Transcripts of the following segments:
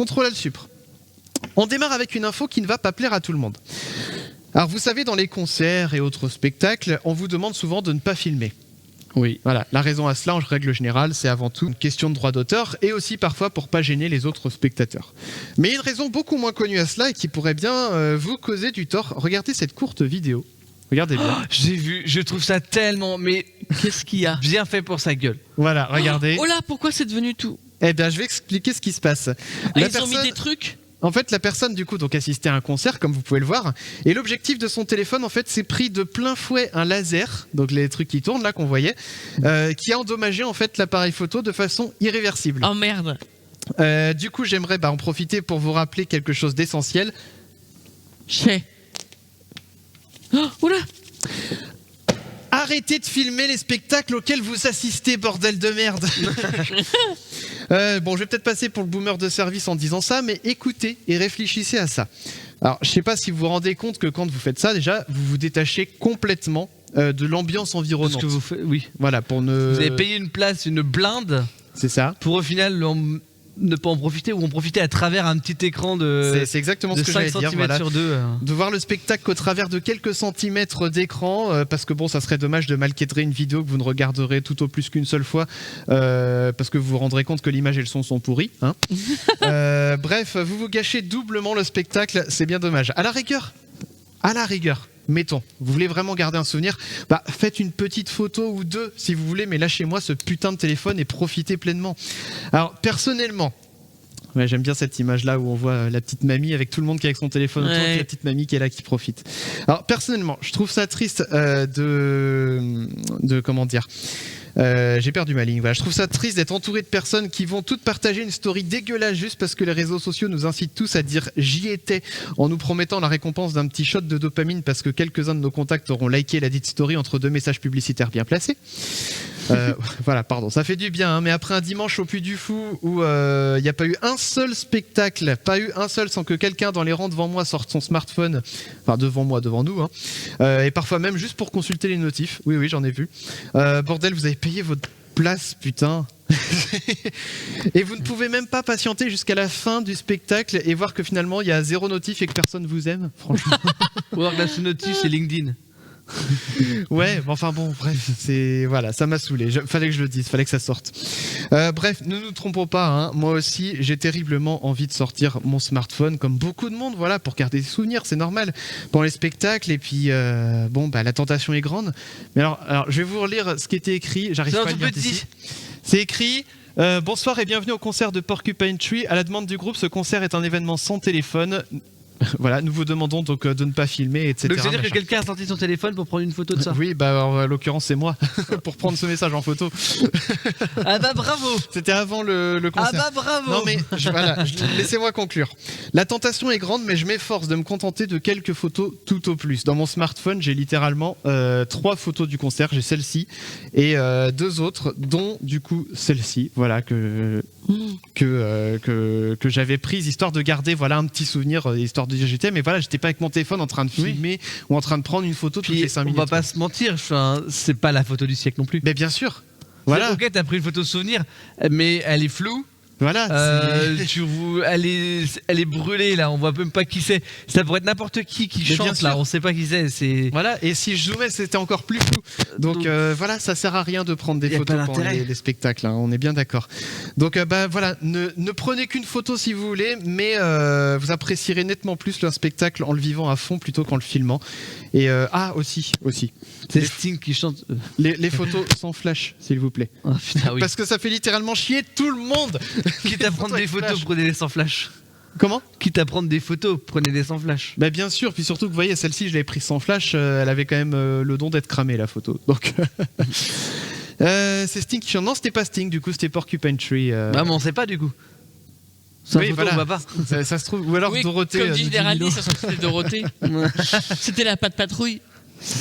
Contrôle Alt Supr. On démarre avec une info qui ne va pas plaire à tout le monde. Alors vous savez, dans les concerts et autres spectacles, on vous demande souvent de ne pas filmer. Oui. Voilà, la raison à cela, en règle générale, c'est avant tout une question de droit d'auteur et aussi parfois pour pas gêner les autres spectateurs. Mais il y a une raison beaucoup moins connue à cela et qui pourrait bien vous causer du tort. Regardez cette courte vidéo. Regardez bien. Oh, j'ai vu, je trouve ça tellement, mais Qu'est-ce qu'il y a? bien fait pour sa gueule. Voilà, regardez. Oh là, pourquoi c'est devenu tout? Eh bien, je vais expliquer ce qui se passe. Ils ont mis des trucs? En fait, la personne, du coup, donc assistait à un concert, comme vous pouvez le voir, et l'objectif de son téléphone, en fait, c'est pris de plein fouet un laser, donc les trucs qui tournent là qu'on voyait, qui a endommagé en fait l'appareil photo de façon irréversible. Oh merde. Du coup, j'aimerais en profiter pour vous rappeler quelque chose d'essentiel. Chais. Oh, oula. Arrêtez de filmer les spectacles auxquels vous assistez, bordel de merde. Bon, je vais peut-être passer pour le boomer de service en disant ça, mais écoutez et réfléchissez à ça. Alors, je sais pas si vous vous rendez compte que quand vous faites ça, déjà, vous vous détachez complètement de l'ambiance environnante. Parce que vous faites, oui. Voilà, pour ne... Vous avez payé une place, une blinde, C'est ça. pour au final ne pas en profiter ou en profiter à travers un petit écran de C'est exactement ce que 5 j'allais dire. cm Voilà. sur 2. De voir le spectacle qu'au travers de quelques centimètres d'écran, parce que bon, ça serait dommage de mal cadrer une vidéo que vous ne regarderez tout au plus qu'une seule fois, parce que vous vous rendrez compte que l'image et le son sont pourris. Hein. Bref, vous vous gâchez doublement le spectacle, c'est bien dommage. À la rigueur, mettons, vous voulez vraiment garder un souvenir, faites une petite photo ou deux si vous voulez, mais lâchez-moi ce putain de téléphone et profitez pleinement. Alors, personnellement, ouais, j'aime bien cette image-là où on voit la petite mamie avec tout le monde qui est avec son téléphone autour, Ouais. la petite mamie qui est là, qui profite. Alors, personnellement, je trouve ça triste de comment dire. J'ai perdu ma ligne. Voilà. Je trouve ça triste d'être entouré de personnes qui vont toutes partager une story dégueulasse juste parce que les réseaux sociaux nous incitent tous à dire j'y étais en nous promettant la récompense d'un petit shot de dopamine parce que quelques-uns de nos contacts auront liké la dite story entre deux messages publicitaires bien placés. Voilà, pardon, ça fait du bien, hein, mais après un dimanche au Puy du Fou où il n'y a pas eu un seul spectacle, pas eu un seul sans que quelqu'un dans les rangs devant moi sorte son smartphone, enfin devant moi, devant nous, hein, et parfois même juste pour consulter les notifs. Oui, oui, j'en ai vu. Bordel, vous avez payé votre place, putain. Et vous ne pouvez même pas patienter jusqu'à la fin du spectacle et voir que finalement il y a zéro notif et que personne vous aime, franchement. Ou alors que la sous-notif, c'est LinkedIn. Ouais, mais enfin bon, bref, c'est voilà, ça m'a saoulé. Fallait que je le dise, fallait que ça sorte. Bref, ne nous trompons pas. Hein, moi aussi, j'ai terriblement envie de sortir mon smartphone, comme beaucoup de monde, voilà, pour garder des souvenirs, c'est normal, pendant les spectacles. Et puis, la tentation est grande. Mais alors, je vais vous relire ce qui était écrit. J'arrive C'est pas un à tout le lire petit. d'ici. C'est écrit. Bonsoir et bienvenue au concert de Porcupine Tree. À la demande du groupe, ce concert est un événement sans téléphone. Voilà, nous vous demandons donc de ne pas filmer, etc. Donc c'est-à-dire que machin. quelqu'un a sorti son téléphone pour prendre une photo de ça. Oui, en l'occurrence, c'est moi, pour prendre ce message en photo. Ah bah bravo. C'était avant le concert. Ah bah bravo. Non mais laissez-moi conclure. La tentation est grande, mais je m'efforce de me contenter de quelques photos tout au plus. Dans mon smartphone, j'ai littéralement 3 photos du concert. J'ai celle-ci et 2 autres, dont du coup celle-ci. Voilà que j'avais prise histoire de garder un petit souvenir, histoire de dire j'étais. Mais voilà, j'étais pas avec mon téléphone en train de filmer ou en train de prendre une photo toutes Puis les 5 on minutes. va pas se mentir, c'est pas la photo du siècle non plus. Mais bien sûr. Voilà. Ok, t'as pris une photo souvenir, mais elle est floue. Voilà. Elle est brûlée là, on voit même pas qui c'est. Ça pourrait être n'importe qui bien chante sûr. là, on sait pas qui c'est. Voilà, et si je zoomais, c'était encore plus flou. Donc voilà, ça sert à rien de prendre des Y a photos pas pendant d'intérêt. les spectacles, hein, on est bien d'accord. Donc voilà, ne prenez qu'une photo si vous voulez, mais vous apprécierez nettement plus le spectacle en le vivant à fond plutôt qu'en le filmant. Et aussi, C'est Sting qui chante. les photos sans flash, s'il vous plaît. Oh putain, oui. Parce que ça fait littéralement chier tout le monde. Quitte à prendre des photos, prenez-les sans flash. Comment ? Quitte à prendre des photos, prenez-les sans flash. Bah bien sûr, puis surtout que vous voyez, celle-ci, je l'avais prise sans flash, elle avait quand même le don d'être cramée, la photo. Donc, c'est Sting qui chante. Non, c'était pas Sting, du coup, c'était Porcupine Tree. Bah mais on sait pas du coup. Sans Oui, photo, voilà. on va pas. Ça se trouve, ou alors Oui, Dorothée. comme nous dit dit Géraldine, Milo. ça sent que c'était Dorothée. C'était la patte patrouille.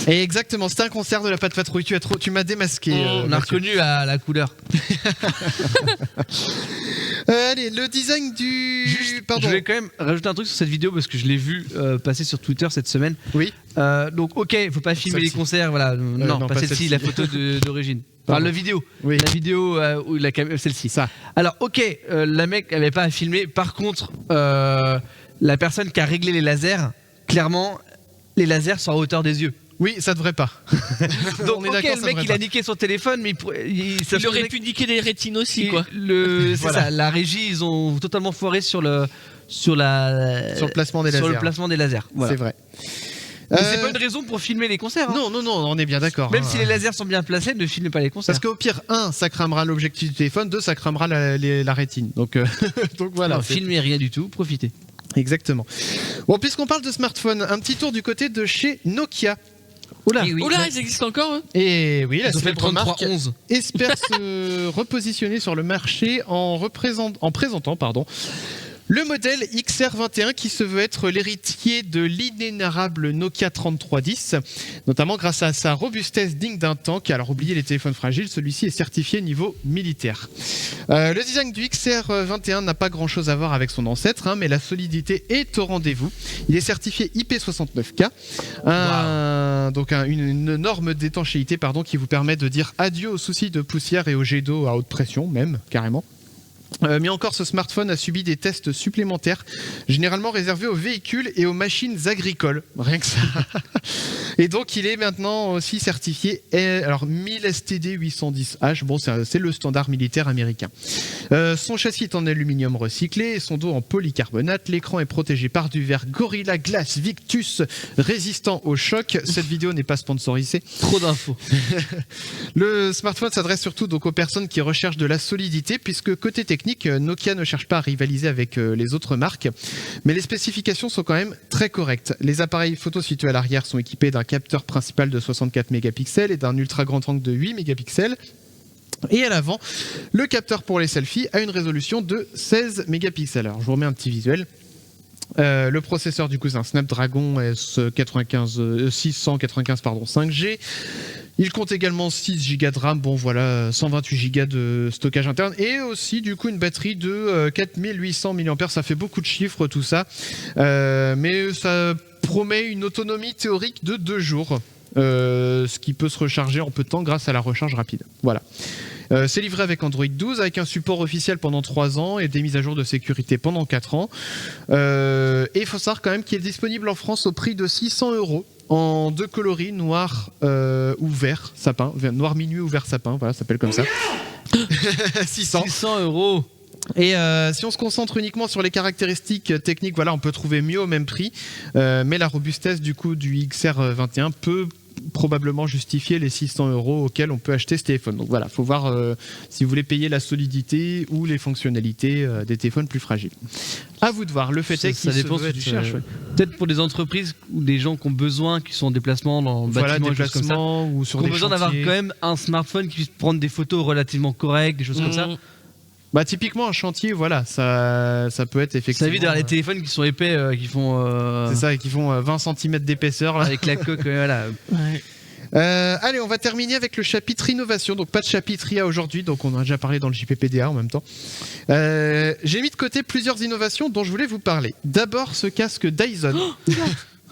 Et exactement, c'était un concert de la Patte Patrouille. Tu m'as démasqué. On a Mathieu. reconnu la couleur. Allez, le design du. Pardon. Je vais quand même rajouter un truc sur cette vidéo parce que je l'ai vu passer sur Twitter cette semaine. Oui. Donc ok, faut pas filmer les Celle-ci. concerts, voilà. Non, non, pas pas celle-ci, celle-ci. la photo d'origine. Enfin, Pardon. la vidéo. Oui. La vidéo où la caméra, celle-ci. Ça. Alors, ok, la mec n'avait pas à filmer. Par contre, la personne qui a réglé les lasers, clairement, les lasers sont à hauteur des yeux. Oui, ça devrait pas. Donc, On est ok, d'accord, le ça mec, devrait il a pas. niqué son téléphone, mais ça Il se aurait faisait- pu niquer les rétines aussi, quoi. C'est Voilà. ça, la régie, ils ont totalement foiré sur le placement des sur lasers. le placement des lasers. Voilà. C'est vrai. Mais c'est pas une raison pour filmer les concerts. hein. Non, on est bien d'accord. Même hein. si les lasers sont bien placés, ne filmez pas les concerts. Parce qu'au pire, 1, ça cramera l'objectif du téléphone, 2, ça cramera la rétine. Donc, donc voilà. Non, c'est- filmez rien du tout, profitez. Exactement. Bon, puisqu'on parle de smartphone, un petit tour du côté de chez Nokia. Oula, Oh là, ils existent encore, eux. Et oui, la ils ont fait le célèbre marque 3311. espère se repositionner sur le marché en présentant le modèle XR21 qui se veut être l'héritier de l'inénarrable Nokia 3310, notamment grâce à sa robustesse digne d'un tank. Alors oubliez les téléphones fragiles, celui-ci est certifié niveau militaire. Le design du XR21 n'a pas grand-chose à voir avec son ancêtre, hein, mais la solidité est au rendez-vous. Il est certifié IP69K, donc une norme d'étanchéité qui vous permet de dire adieu aux soucis de poussière et aux jets d'eau à haute pression, même carrément. Mais encore, ce smartphone a subi des tests supplémentaires, généralement réservés aux véhicules et aux machines agricoles. Rien que ça. Et donc, il est maintenant aussi certifié 1000 STD 810H. Bon, c'est le standard militaire américain. Son châssis est en aluminium recyclé et son dos en polycarbonate. L'écran est protégé par du verre Gorilla Glass Victus résistant au choc. Cette vidéo n'est pas sponsorisée. Trop d'infos. Le smartphone s'adresse surtout donc aux personnes qui recherchent de la solidité, puisque côté technique, Nokia ne cherche pas à rivaliser avec les autres marques, mais les spécifications sont quand même très correctes. Les appareils photo situés à l'arrière sont équipés d'un capteur principal de 64 mégapixels et d'un ultra grand angle de 8 mégapixels. Et à l'avant, le capteur pour les selfies a une résolution de 16 mégapixels. Alors je vous remets un petit visuel. Le processeur du coup c'est un Snapdragon 695 5G. Il compte également 6 Go de RAM, 128 Go de stockage interne et aussi du coup une batterie de 4800 mAh. Ça fait beaucoup de chiffres tout ça, mais ça promet une autonomie théorique de 2 jours, ce qui peut se recharger en peu de temps grâce à la recharge rapide. Voilà. C'est livré avec Android 12, avec un support officiel pendant 3 ans et des mises à jour de sécurité pendant 4 ans. Et il faut savoir quand même qu'il est disponible en France au prix de 600 € en 2 coloris, noir ou vert sapin, noir minuit ou vert sapin, voilà, ça s'appelle comme ça. 600. 600 €. Et si on se concentre uniquement sur les caractéristiques techniques, on peut trouver mieux au même prix, mais la robustesse du coup du XR21 peut probablement justifier les 600 € auxquels on peut acheter ce téléphone. Donc voilà, faut voir si vous voulez payer la solidité ou les fonctionnalités des téléphones plus fragiles. À vous de voir. Le fait est Ça qu'il dépend se ce veut que tu être, cherches. Ouais. Peut-être pour des entreprises ou des gens qui ont besoin, qui sont en déplacement dans le voilà, bâtiment, des choses comme ça, déplacement ou sur qui ont des besoin d'avoir chantiers. quand même un smartphone qui puisse prendre des photos relativement correctes, des choses comme ça. Bah typiquement un chantier, voilà, ça peut être effectivement. Ça évite d'avoir les téléphones qui sont épais, qui font C'est ça, et qui font 20 cm d'épaisseur. Là. avec la coque, voilà. Ouais. Allez, on va terminer avec le chapitre innovation. Donc pas de chapitre IA aujourd'hui, donc on en a déjà parlé dans le JPPDA en même temps. J'ai mis de côté plusieurs innovations dont je voulais vous parler. D'abord ce casque Dyson.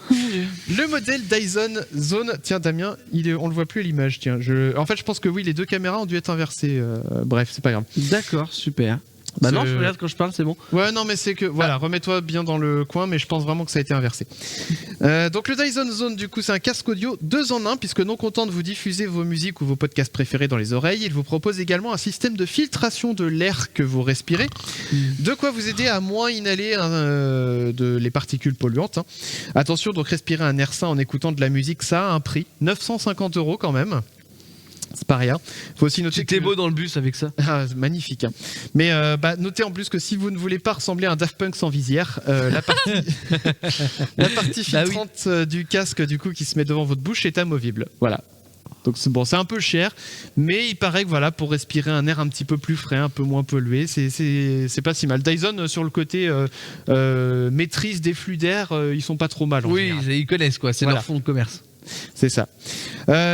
Le modèle Dyson Zone. Tiens Damien, on le voit plus à l'image. Tiens, en fait je pense que oui, les deux caméras ont dû être inversées. Bref, c'est pas grave. D'accord, super. Bah non, je regarde quand je parle, c'est bon. Ouais, non, mais c'est que voilà, remets-toi bien dans le coin, mais je pense vraiment que ça a été inversé. Donc le Dyson Zone, du coup, c'est un casque audio 2 en 1, puisque non content de vous diffuser vos musiques ou vos podcasts préférés dans les oreilles, il vous propose également un système de filtration de l'air que vous respirez, de quoi vous aider à moins inhaler les particules polluantes. Hein. Attention, donc respirer un air sain en écoutant de la musique, ça a un prix, 950 € quand même. C'est pas rien. Faut aussi noter C'était beau dans le bus avec ça. Ah, magnifique. Hein. Mais notez en plus que si vous ne voulez pas ressembler à un Daft Punk sans visière, la partie filtrante du casque du coup qui se met devant votre bouche est amovible. Voilà. Donc c'est un peu cher, mais il paraît que voilà, pour respirer un air un petit peu plus frais, un peu moins pollué, c'est pas si mal. Dyson sur le côté maîtrise des flux d'air, ils sont pas trop mal. En général. Ils connaissent quoi, c'est Voilà. leur fonds de commerce. C'est ça.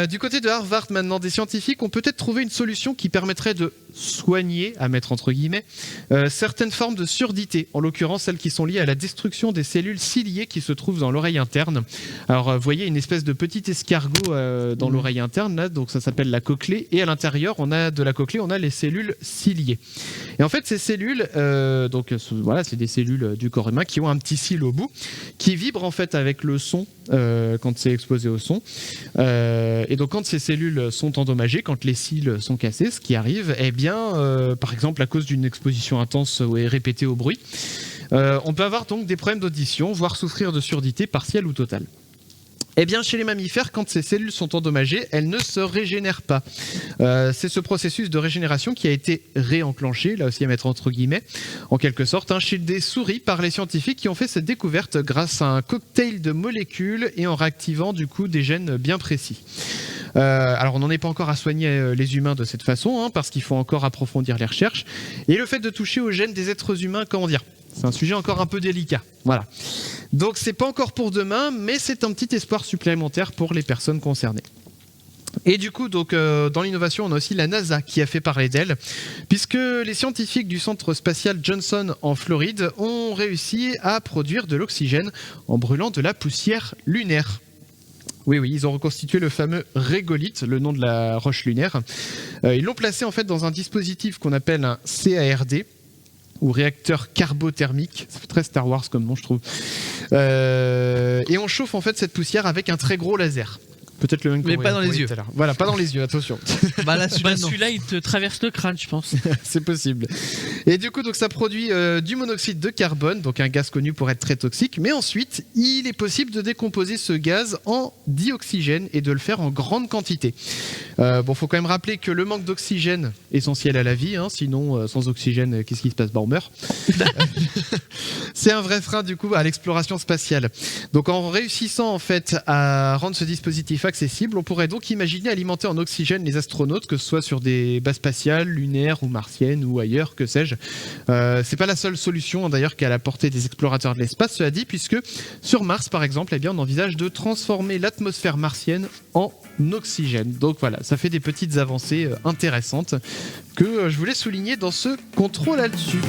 Du côté de Harvard, maintenant, des scientifiques ont peut-être trouvé une solution qui permettrait de soigner, à mettre entre guillemets, certaines formes de surdité, en l'occurrence celles qui sont liées à la destruction des cellules ciliées qui se trouvent dans l'oreille interne. Alors vous voyez une espèce de petit escargot dans l'oreille interne, là, donc ça s'appelle la cochlée, et à l'intérieur de la cochlée on a les cellules ciliées. Et en fait ces cellules, voilà, c'est des cellules du corps humain qui ont un petit cil au bout, qui vibre en fait avec le son quand c'est exposé au son. Et donc quand ces cellules sont endommagées, quand les cils sont cassés, ce qui arrive, eh bien, par exemple à cause d'une exposition intense et répétée au bruit, on peut avoir donc des problèmes d'audition, voire souffrir de surdité partielle ou totale. Eh bien, chez les mammifères, quand ces cellules sont endommagées, elles ne se régénèrent pas. C'est ce processus de régénération qui a été réenclenché, là aussi à mettre entre guillemets, en quelque sorte, chez des souris par les scientifiques qui ont fait cette découverte grâce à un cocktail de molécules et en réactivant du coup des gènes bien précis. Alors on n'en est pas encore à soigner les humains de cette façon, parce qu'il faut encore approfondir les recherches. Et le fait de toucher aux gènes des êtres humains, comment dire, c'est un sujet encore un peu délicat. Voilà. Donc c'est pas encore pour demain, mais c'est un petit espoir supplémentaire pour les personnes concernées. Et du coup, donc, dans l'innovation, on a aussi la NASA qui a fait parler d'elle, puisque les scientifiques du centre spatial Johnson en Floride ont réussi à produire de l'oxygène en brûlant de la poussière lunaire. Oui, ils ont reconstitué le fameux régolithe, le nom de la roche lunaire. Ils l'ont placé en fait dans un dispositif qu'on appelle un CARD, ou réacteur carbothermique. Ça fait très Star Wars comme nom, je trouve. Et on chauffe en fait cette poussière avec un très gros laser. Peut-être le même mais pas dans les yeux. Voilà, pas dans les yeux, attention. Celui-là, il te traverse le crâne, je pense. C'est possible. Et du coup, donc, ça produit du monoxyde de carbone, donc un gaz connu pour être très toxique. Mais ensuite, il est possible de décomposer ce gaz en dioxygène et de le faire en grande quantité. Faut quand même rappeler que le manque d'oxygène est essentiel à la vie. Sinon, sans oxygène, qu'est-ce qui se passe ? On meurt. C'est un vrai frein, du coup, à l'exploration spatiale. Donc, en réussissant, en fait, à rendre ce dispositif accessible, on pourrait donc imaginer alimenter en oxygène les astronautes, que ce soit sur des bases spatiales, lunaires ou martiennes ou ailleurs, que sais-je. C'est pas la seule solution d'ailleurs qui est à la portée des explorateurs de l'espace, cela dit, puisque sur Mars par exemple, eh bien, on envisage de transformer l'atmosphère martienne en oxygène. Donc voilà, ça fait des petites avancées intéressantes que je voulais souligner dans ce contrôle là-dessus.